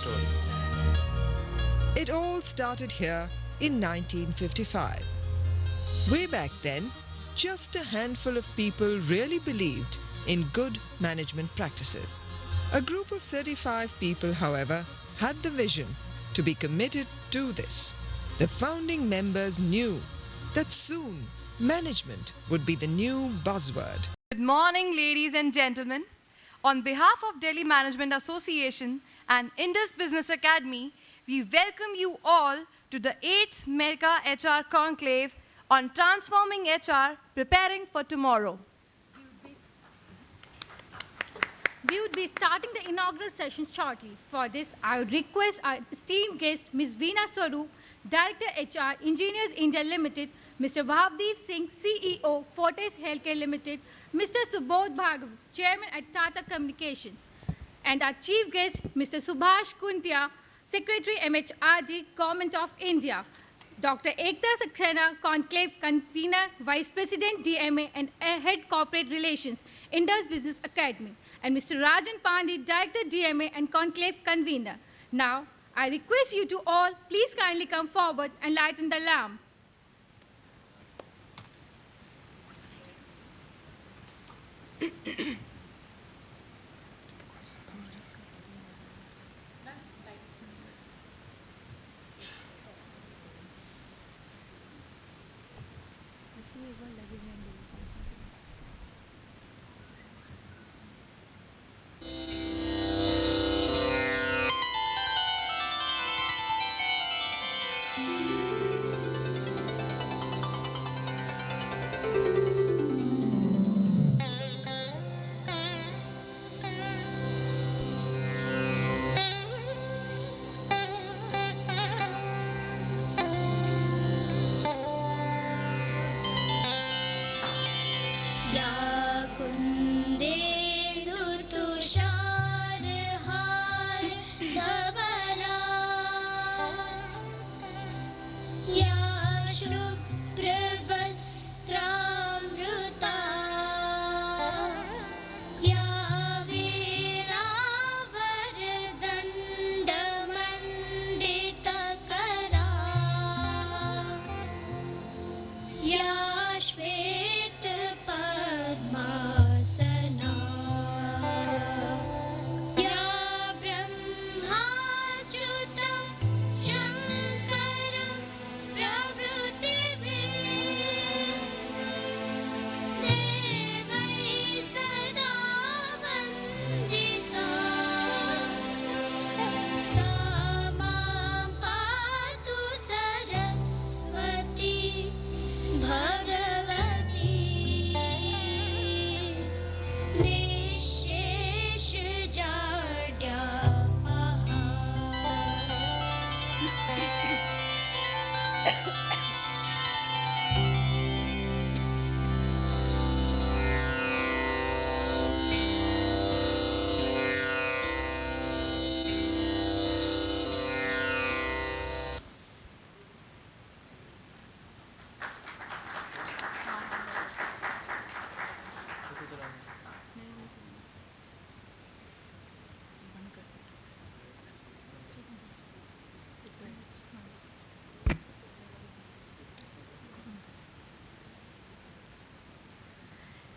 story. It all started here in 1955. Way back then, just a handful of people really believed in good management practices. A group of 35 people, however, had the vision to be committed to this. The founding members knew that soon management would be the new buzzword. Good morning, ladies and gentlemen. On behalf of Delhi Management Association and Indus Business Academy, we welcome you all to the 8th Mega HR Conclave on Transforming HR, Preparing for Tomorrow. We would be starting the inaugural session shortly. For this, I would request our esteemed guest, Ms. Veena Swaroop, Director HR, Engineers India Limited, Mr. Vahavdev Singh, CEO, Fortis Healthcare Limited, Mr. Subodh Bhargav, Chairman at Tata Communications, and our chief guest, Mr. Subhash Kuntia, Secretary MHRD, Government of India, Dr. Ekta Saxena, Conclave Convener, Vice President DMA and Head Corporate Relations, Indus Business Academy, and Mr. Rajan Pandey, Director DMA and Conclave Convener. Now, I request you to all, please kindly come forward and lighten the lamp.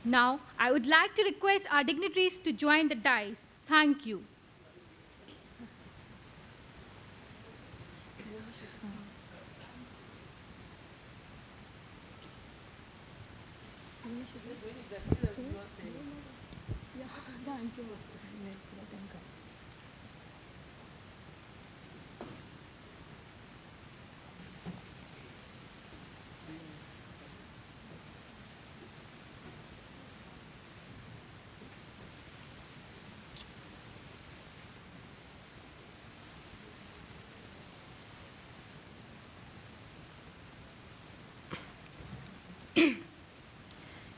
Now, I would like to request our dignitaries to join the dais. Thank you.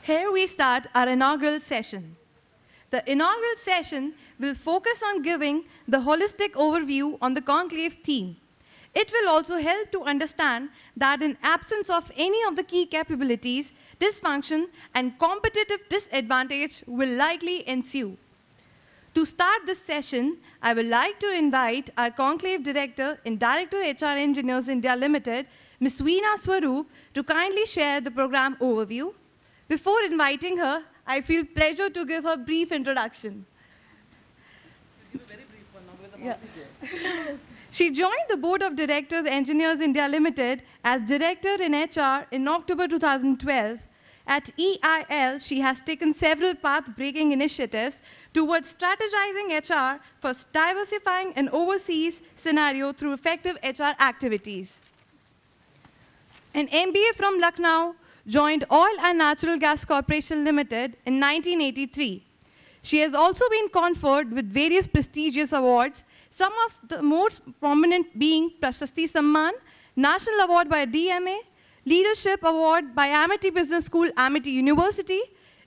Here we start our inaugural session. The inaugural session will focus on giving the holistic overview on the conclave theme. It will also help to understand that in absence of any of the key capabilities, dysfunction and competitive disadvantage will likely ensue. To start this session, I would like to invite our Conclave Director and Director HR Engineers India Limited, Ms. Veena Swaroop, to kindly share the program overview. Before inviting her, I feel pleasure to give her brief introduction. Give a very brief one now because the mouth is there. She joined the Board of Directors Engineers India Limited as Director in HR in October 2012. At EIL, she has taken several path-breaking initiatives towards strategizing HR for diversifying an overseas scenario through effective HR activities. An MBA from Lucknow, joined Oil and Natural Gas Corporation Limited in 1983. She has also been conferred with various prestigious awards, some of the most prominent being Prashasti Samman, National Award by DMA, Leadership Award by Amity Business School, Amity University,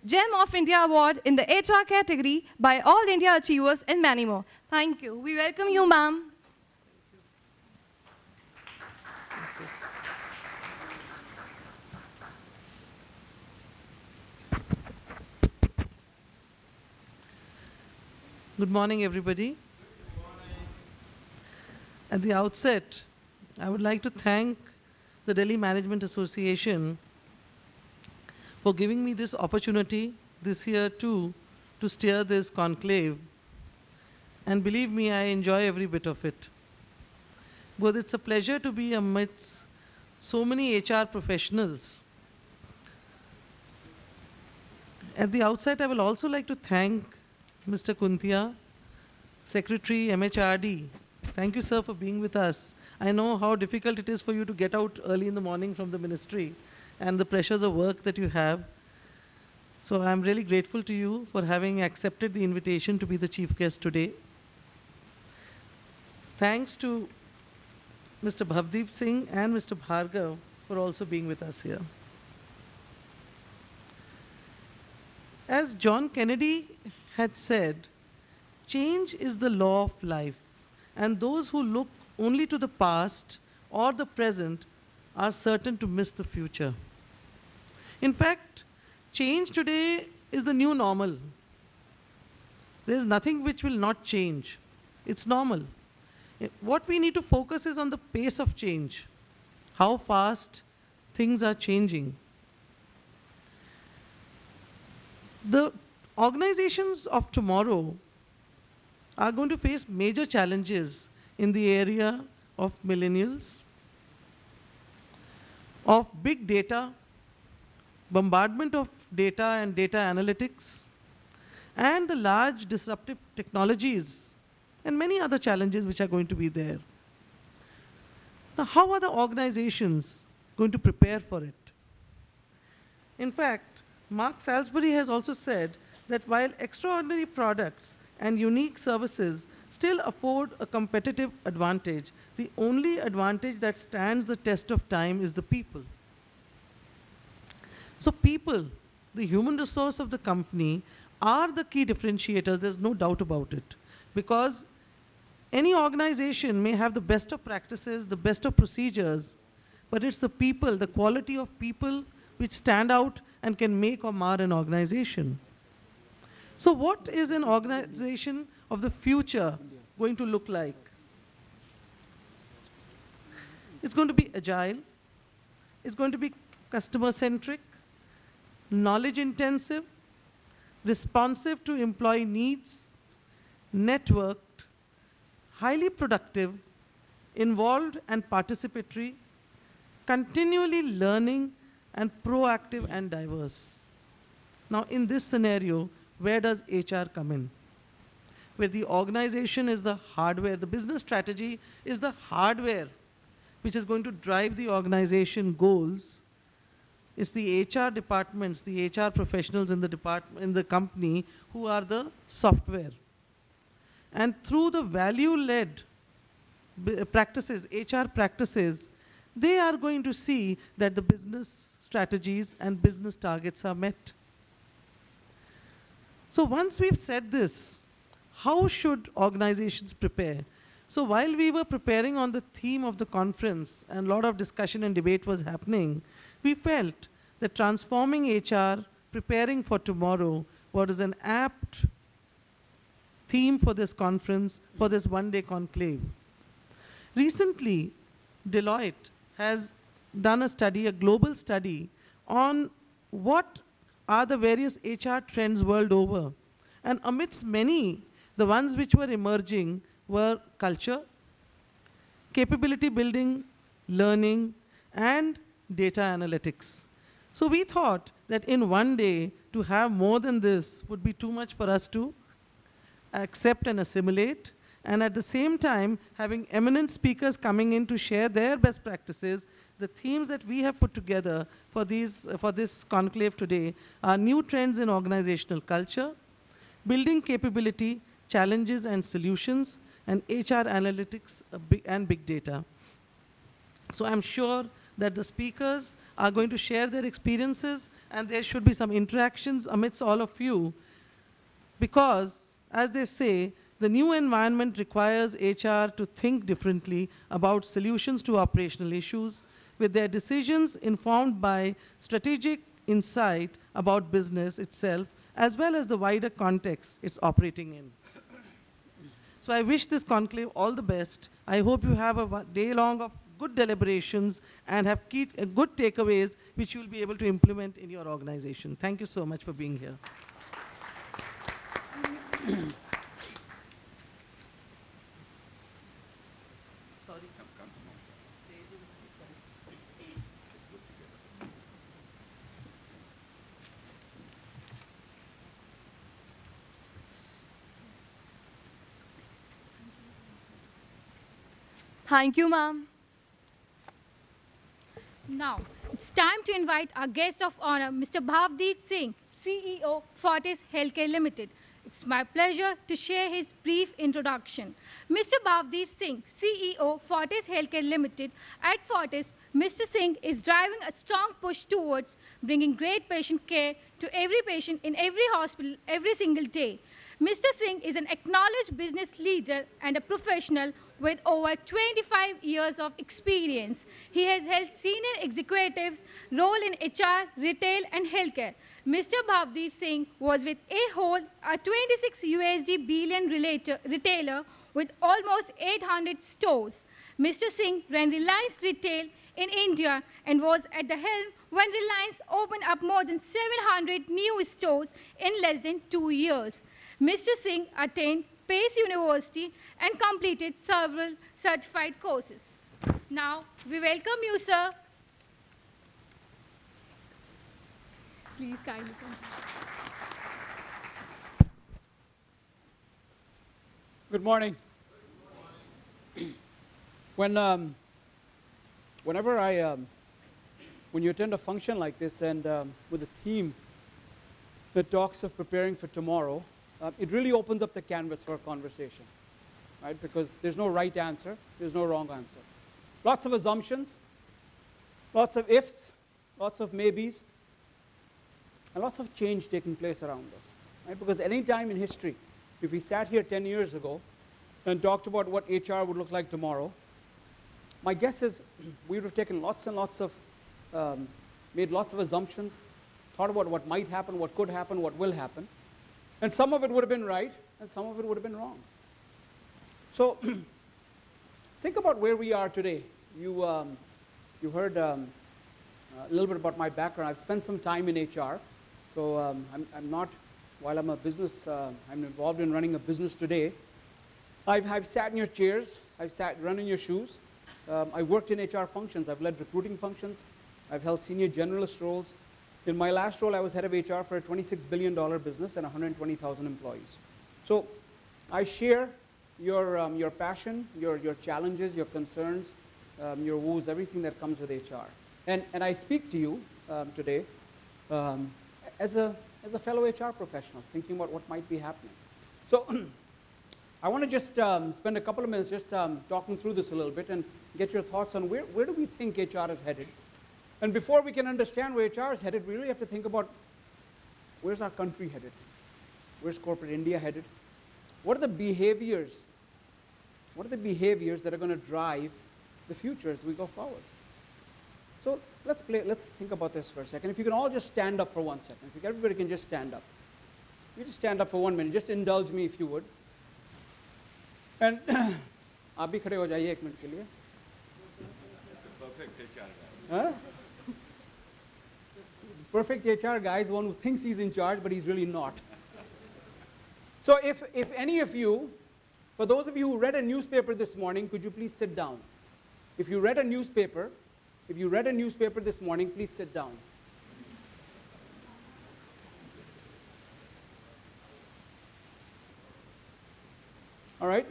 Gem of India Award in the HR category by All India Achievers, and many more. Thank you. We welcome you, ma'am. Good morning, everybody. At the outset, I would like to thank the Delhi Management Association for giving me this opportunity this year too to steer this conclave. And believe me, I enjoy every bit of it. Because it's a pleasure to be amidst so many HR professionals. At the outset, I will also like to thank Mr. Kuntia, Secretary, MHRD. Thank you, sir, for being with us. I know how difficult it is for you to get out early in the morning from the ministry and the pressures of work that you have. So I'm really grateful to you for having accepted the invitation to be the chief guest today. Thanks to Mr. Bhavdeep Singh and Mr. Bhargav for also being with us here. As John Kennedy had said, change is the law of life, and those who look only to the past or the present are certain to miss the future. In fact, change today is the new normal. There is nothing which will not change. It's normal. What we need to focus is on the pace of change, how fast things are changing. The organizations of tomorrow are going to face major challenges in the area of millennials, of big data, bombardment of data and data analytics, and the large disruptive technologies, and many other challenges which are going to be there. Now, how are the organizations going to prepare for it? In fact, Mark Salisbury has also said that while extraordinary products and unique services still afford a competitive advantage, the only advantage that stands the test of time is the people. So people, the human resource of the company, are the key differentiators, there's no doubt about it. Because any organization may have the best of practices, the best of procedures, but it's the people, the quality of people which stand out and can make or mar an organization. So what is an organization of the future going to look like? It's going to be agile. It's going to be customer-centric, knowledge-intensive, responsive to employee needs, networked, highly productive, involved and participatory, continually learning, and proactive and diverse. Now, in this scenario, where does HR come in? Where the organization is the hardware, the business strategy is the hardware which is going to drive the organization goals. It's the HR departments, the HR professionals in the company who are the software. And through the value-led practices, HR practices, they are going to see that the business strategies and business targets are met. So once we've said this, how should organizations prepare? So while we were preparing on the theme of the conference and a lot of discussion and debate was happening, we felt that transforming HR, preparing for tomorrow, was an apt theme for this conference, for this one-day conclave. Recently, Deloitte has done a study, a global study, on what are the various HR trends world over. And amidst many, the ones which were emerging were culture, capability building, learning, and data analytics. So we thought that in one day, to have more than this would be too much for us to accept and assimilate, and at the same time, having eminent speakers coming in to share their best practices. The themes that we have put together for this conclave today are new trends in organizational culture, building capability, challenges and solutions, and HR analytics and big data. So I'm sure that the speakers are going to share their experiences, and there should be some interactions amidst all of you, because, as they say, the new environment requires HR to think differently about solutions to operational issues, with their decisions informed by strategic insight about business itself, as well as the wider context it's operating in. So I wish this conclave all the best. I hope you have a day long of good deliberations and have good takeaways which you'll be able to implement in your organization. Thank you so much for being here. Thank you, ma'am. Now, it's time to invite our guest of honor, Mr. Bhavdeep Singh, CEO, Fortis Healthcare Limited. It's my pleasure to share his brief introduction. Mr. Bhavdeep Singh, CEO, Fortis Healthcare Limited. At Fortis, Mr. Singh is driving a strong push towards bringing great patient care to every patient in every hospital every single day. Mr. Singh is an acknowledged business leader and a professional with over 25 years of experience. He has held senior executives role in HR, retail, and healthcare. Mr. Bhavdeep Singh was with Ahold, a 26 USD billion retailer with almost 800 stores. Mr. Singh ran Reliance Retail in India and was at the helm when Reliance opened up more than 700 new stores in less than 2 years. Mr. Singh attained Pace University and completed several certified courses. Now, we welcome you, sir. Please kindly come. Good morning. When you attend a function like this and with a theme that talks of preparing for tomorrow, it really opens up the canvas for a conversation, right? Because there's no right answer, there's no wrong answer. Lots of assumptions, lots of ifs, lots of maybes, and lots of change taking place around us, right? Because any time in history, if we sat here 10 years ago and talked about what HR would look like tomorrow, my guess is we would have taken lots and lots of, made lots of assumptions, thought about what might happen, what could happen, what will happen. And some of it would have been right, and some of it would have been wrong. So think about where we are today. You heard a little bit about my background. I've spent some time in HR. So I'm not, while I'm a business, I'm involved in running a business today. I've sat in your chairs. I've run in your shoes. I've worked in HR functions. I've led recruiting functions. I've held senior generalist roles. In my last role, I was head of HR for a $26 billion business and 120,000 employees. So I share your passion, your challenges, your concerns, your woes, everything that comes with HR. And I speak to you today as a fellow HR professional, thinking about what might be happening. So I want to just spend a couple of minutes just talking through this a little bit and get your thoughts on where do we think HR is headed. And before we can understand where HR is headed, we really have to think about where's our country headed? Where's corporate India headed? What are the behaviors? What are the behaviors that are going to drive the future as we go forward? So let's think about this for a second. If you can all just stand up for 1 second. If everybody can just stand up. You just stand up for 1 minute. Just indulge me if you would. And आप भी खड़े हो जाइए एक minute के लिए. Huh? Perfect HR guy is one who thinks he's in charge, but he's really not. So if any of you, for those of you who read a newspaper this morning, could you please sit down? If you read a newspaper this morning, please sit down. All right?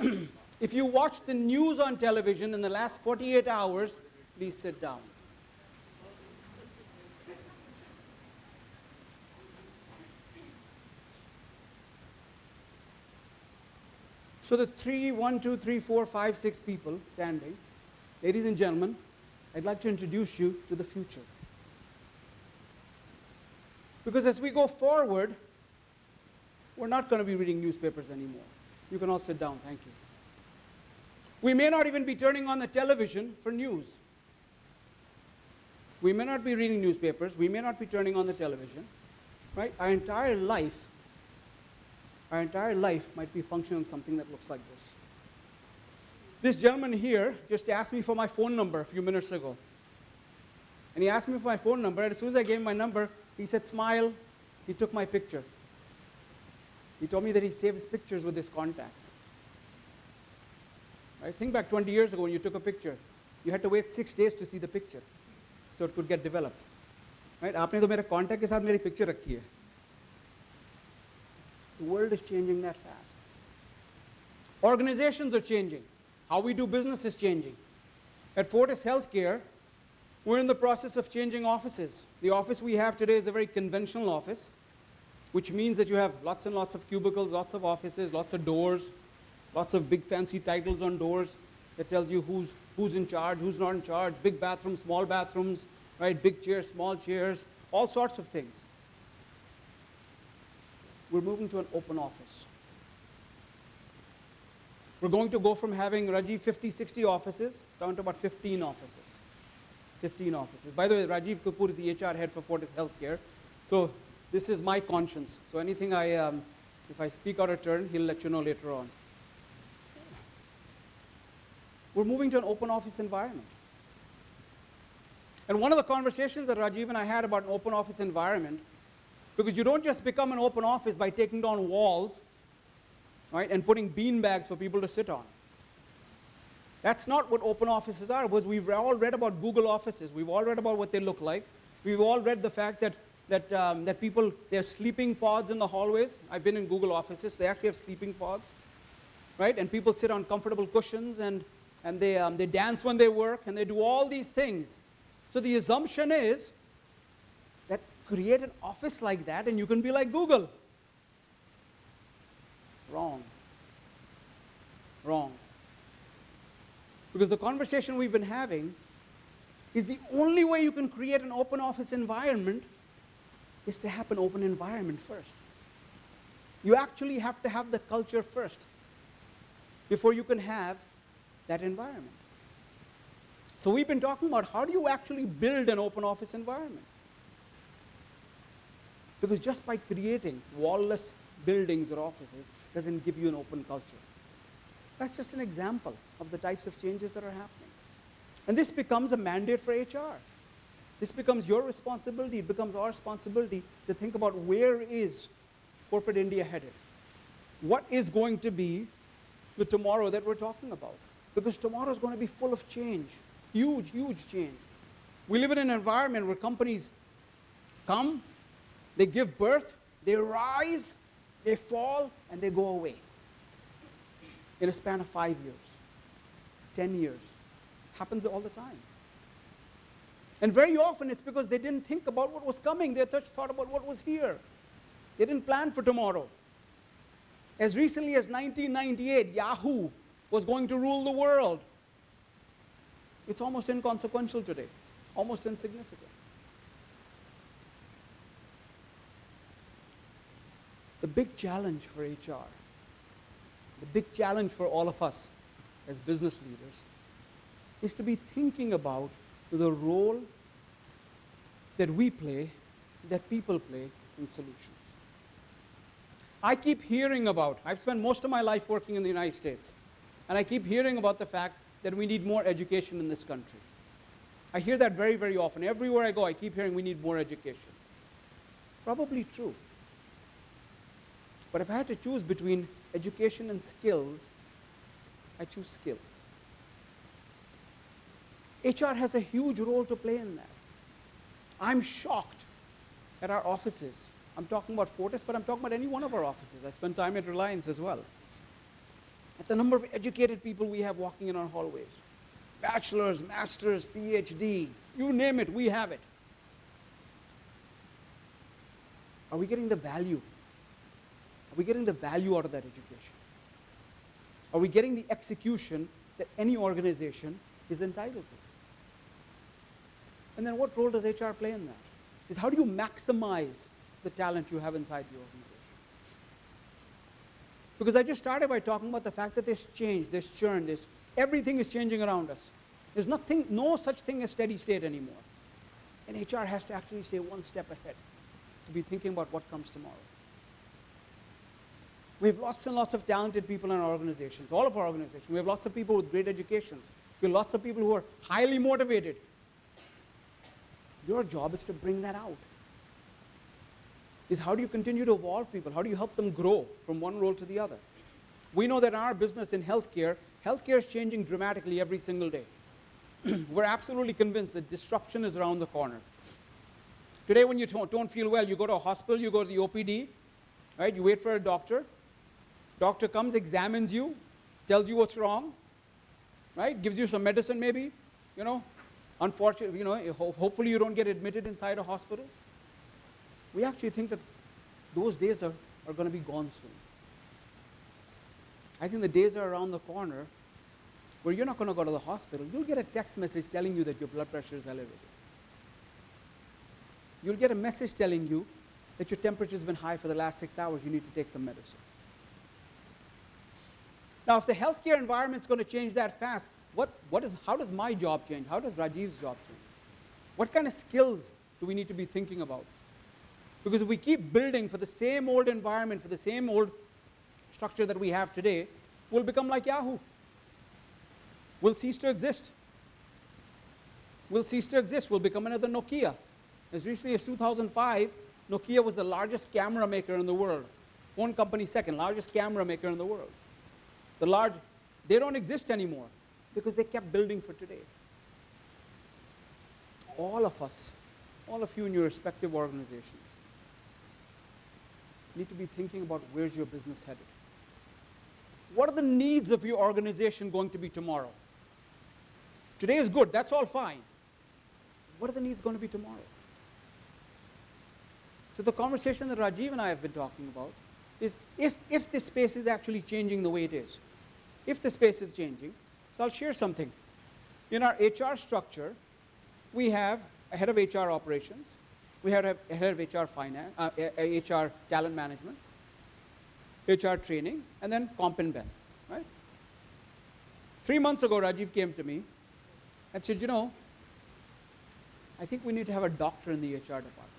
If you watched the news on television in the last 48 hours, please sit down. So the 1, 2, 3, 4, 5, 6 people standing, ladies and gentlemen, I'd like to introduce you to the future. Because as we go forward, we're not going to be reading newspapers anymore. You can all sit down, thank you. We may not even be turning on the television for news. We may not be reading newspapers. We may not be turning on the television. Right? Our entire life might be functioning on something that looks like this. This gentleman here just asked me for my phone number a few minutes ago. And he asked me for my phone number, and as soon as I gave him my number, he said, smile. He took my picture. He told me that he saves pictures with his contacts. Right? Think back 20 years ago when you took a picture. You had to wait 6 days to see the picture so it could get developed. Right? आपने तो मेरे contact के साथ मेरी picture रखी है. The world is changing that fast. Organizations are changing. How we do business is changing. At Fortis Healthcare, we're in the process of changing offices. The office we have today is a very conventional office, which means that you have lots and lots of cubicles, lots of offices, lots of doors, lots of big fancy titles on doors that tells you who's in charge, who's not in charge, big bathrooms, small bathrooms, right? Big chairs, small chairs, all sorts of things. We're moving to an open office. We're going to go from having, Rajiv, 50, 60 offices down to about 15 offices. 15 offices. By the way, Rajiv Kapoor is the HR head for Fortis Healthcare. So this is my conscience. So anything if I speak out of turn, he'll let you know later on. We're moving to an open office environment. And one of the conversations that Rajiv and I had about an open office environment, because you don't just become an open office by taking down walls, right, and putting bean bags for people to sit on. That's not what open offices are. Because we've all read about Google offices. We've all read about what they look like. We've all read the fact that people, they have sleeping pods in the hallways. I've been in Google offices. They actually have sleeping pods, right? And people sit on comfortable cushions and they dance when they work and they do all these things. So the assumption is that create an office like that and you can be like Google. Wrong. Wrong. Because the conversation we've been having is the only way you can create an open office environment is to have an open environment first. You actually have to have the culture first before you can have that environment. So we've been talking about how do you actually build an open office environment? Because just by creating wall-less buildings or offices doesn't give you an open culture. That's just an example of the types of changes that are happening. And this becomes a mandate for HR. This becomes your responsibility, it becomes our responsibility to think about where is corporate India headed? What is going to be the tomorrow that we're talking about? Because tomorrow is going to be full of change, huge, huge change. We live in an environment where companies come, they give birth, they rise, they fall, and they go away in a span of 5 years, 10 years. Happens all the time. And very often it's because they didn't think about what was coming. They just thought about what was here. They didn't plan for tomorrow. As recently as 1998, Yahoo was going to rule the world. It's almost inconsequential today, almost insignificant. The big challenge for HR, the big challenge for all of us as business leaders is to be thinking about the role that we play, that people play in solutions. I keep hearing about, I've spent most of my life working in the United States. And I keep hearing about the fact that we need more education in this country. I hear that very, very often. Everywhere I go, I keep hearing we need more education. Probably true. But if I had to choose between education and skills, I choose skills. HR has a huge role to play in that. I'm shocked at our offices. I'm talking about Fortis, but I'm talking about any one of our offices. I spend time at Reliance as well. At the number of educated people we have walking in our hallways. Bachelor's, master's, PhD, you name it, we have it. Are we getting the value? Are we getting the value out of that education? Are we getting the execution that any organization is entitled to? And then what role does HR play in that? Is how do you maximize the talent you have inside the organization? Because I just started by talking about the fact that there's change, there's churn, everything is changing around us. There's no such thing as steady state anymore. And HR has to actually stay one step ahead to be thinking about what comes tomorrow. We have lots and lots of talented people in our organizations, all of our organizations. We have lots of people with great educations. We have lots of people who are highly motivated. Your job is to bring that out. Is how do you continue to evolve people? How do you help them grow from one role to the other? We know that in our business in healthcare is changing dramatically every single day. We're absolutely convinced that disruption is around the corner. Today when you don't feel well, you go to a hospital, you go to the OPD, right? You wait for a doctor. Doctor comes, examines you, tells you what's wrong, right? Gives you some medicine maybe, Unfortunately, hopefully you don't get admitted inside a hospital. We actually think that those days are going to be gone soon. I think the days are around the corner where you're not going to go to the hospital. You'll get a text message telling you that your blood pressure is elevated. You'll get a message telling you that your temperature's been high for the last 6 hours. You need to take some medicine. Now, if the healthcare environment's going to change that fast, how does my job change? How does Rajiv's job change? What kind of skills do we need to be thinking about? Because if we keep building for the same old environment, for the same old structure that we have today, we'll become like Yahoo. We'll cease to exist. We'll cease to exist. We'll become another Nokia. As recently as 2005, Nokia was the largest camera maker in the world. Phone company second, largest camera maker in the world. They don't exist anymore because they kept building for today. All of us, all of you in your respective organizations, need to be thinking about where's your business headed. What are the needs of your organization going to be tomorrow? Today is good, that's all fine. What are the needs going to be tomorrow? So the conversation that Rajiv and I have been talking about is if this space is actually changing the way it is, if the space is changing, so I'll share something. In our HR structure, we have a head of HR operations, we have a head of HR finance, HR talent management, HR training, and then comp and ben, right? 3 months ago, Rajiv came to me and said, I think we need to have a doctor in the HR department.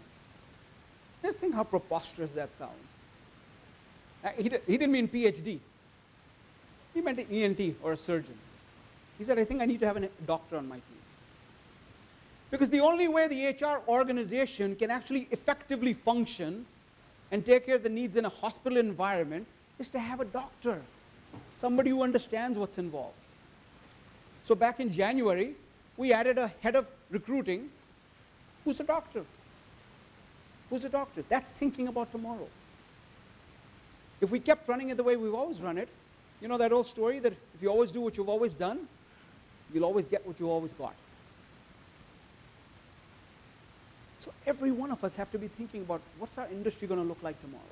Just think how preposterous that sounds. He didn't mean PhD. He meant an ENT or a surgeon. He said, I think I need to have a doctor on my team. Because the only way the HR organization can actually effectively function and take care of the needs in a hospital environment is to have a doctor, somebody who understands what's involved. So back in January, we added a head of recruiting who's a doctor. Who's a doctor? That's thinking about tomorrow. If we kept running it the way we've always run it, you know that old story that if you always do what you've always done, you'll always get what you always got. So every one of us have to be thinking about what's our industry going to look like tomorrow.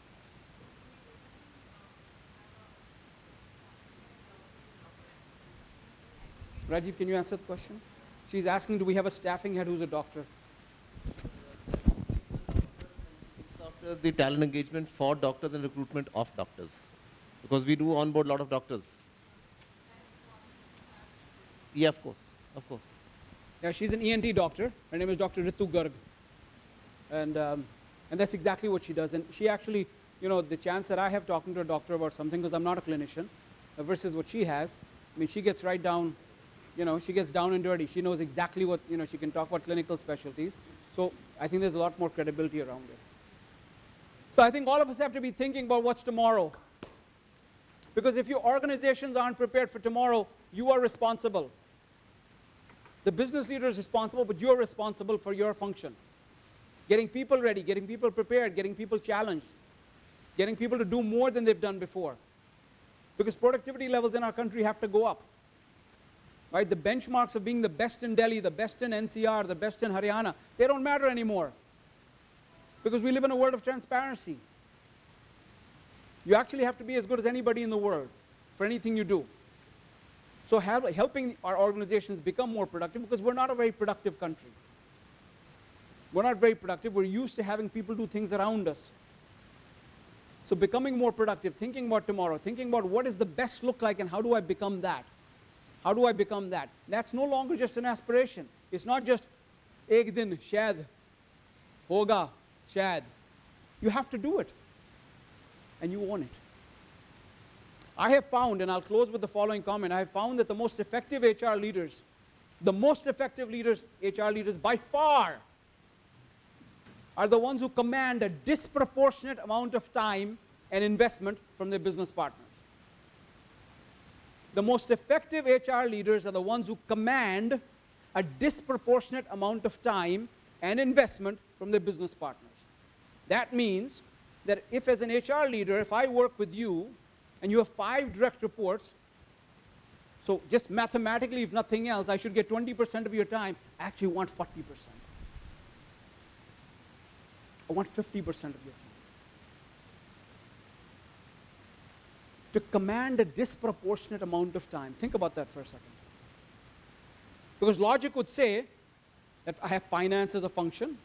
Rajiv, can you answer the question? She's asking, do we have a staffing head who's a doctor? After the talent engagement for doctors and recruitment of doctors, because we do onboard a lot of doctors. Yeah, of course, of course. Yeah, she's an ENT doctor. Her name is Dr. Ritu Garg. And that's exactly what she does. And she actually, the chance that I have talking to a doctor about something, because I'm not a clinician, versus what she has, I mean, she gets right down, she gets down and dirty. She knows exactly what, she can talk about clinical specialties. So I think there's a lot more credibility around it. So I think all of us have to be thinking about what's tomorrow. Because if your organizations aren't prepared for tomorrow, you are responsible. The business leader is responsible, but you're responsible for your function. Getting people ready, getting people prepared, getting people challenged, getting people to do more than they've done before. Because productivity levels in our country have to go up. Right? The benchmarks of being the best in Delhi, the best in NCR, the best in Haryana, they don't matter anymore. Because we live in a world of transparency. You actually have to be as good as anybody in the world for anything you do. So helping our organizations become more productive, because we're not a very productive country. We're not very productive. We're used to having people do things around us. So becoming more productive, thinking about tomorrow, thinking about what does the best look like and how do I become that? How do I become that? That's no longer just an aspiration. It's not just ek din shayad hoga shayad. You have to do it. And you own it. I have found, and I'll close with the following comment, I have found that the most effective HR leaders, HR leaders by far, are the ones who command a disproportionate amount of time and investment from their business partners. The most effective HR leaders are the ones who command a disproportionate amount of time and investment from their business partners. That means that if as an HR leader, if I work with you and you have 5 direct reports, so just mathematically, if nothing else, I should get 20% of your time. I actually want 40%. I want 50% of your time. To command a disproportionate amount of time. Think about that for a second. Because logic would say that I have finance as a function,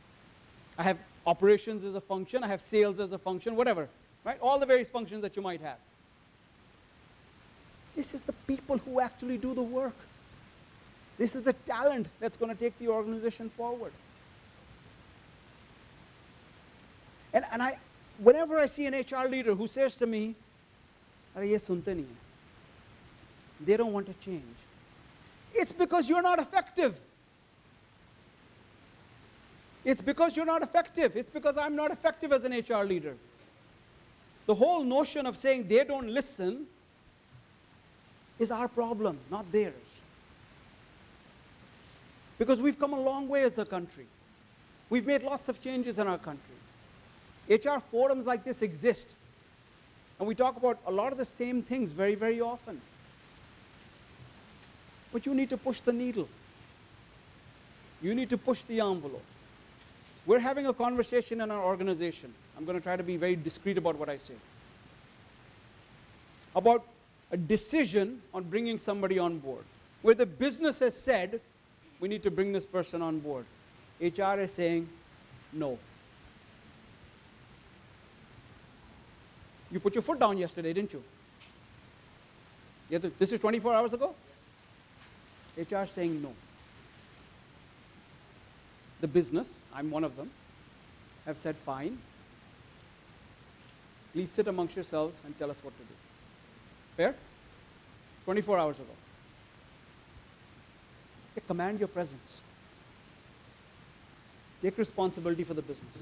I have operations as a function, I have sales as a function, whatever, right? All the various functions that you might have. This is the people who actually do the work. This is the talent that's going to take the organization forward. And whenever I see an HR leader who says to me, "Arey ye sunte nahi hai," they don't want to change. It's because you're not effective. It's because you're not effective. It's because I'm not effective as an HR leader. The whole notion of saying they don't listen is our problem, not theirs. Because we've come a long way as a country. We've made lots of changes in our country. HR forums like this exist. And we talk about a lot of the same things very, very often. But you need to push the needle. You need to push the envelope. We're having a conversation in our organization. I'm going to try to be very discreet about what I say. About a decision on bringing somebody on board. Where the business has said, we need to bring this person on board. HR is saying, no. You put your foot down yesterday, didn't you? This is 24 hours ago? HR saying no. The business, I'm one of them, have said fine. Please sit amongst yourselves and tell us what to do. Fair? 24 hours ago. They command your presence. Take responsibility for the business.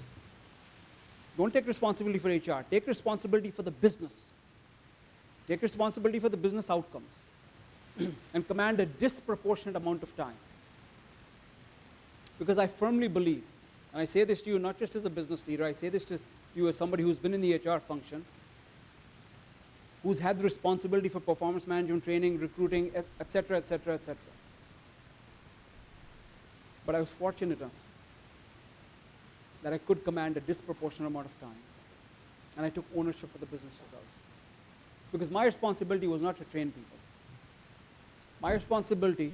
Don't take responsibility for HR. Take responsibility for the business. Take responsibility for the business outcomes. And command a disproportionate amount of time. Because I firmly believe, and I say this to you not just as a business leader, I say this to you as somebody who's been in the HR function, who's had the responsibility for performance management training, recruiting, etc., etc., etc. But I was fortunate enough that I could command a disproportionate amount of time. And I took ownership for the business results. Because my responsibility was not to train people. My responsibility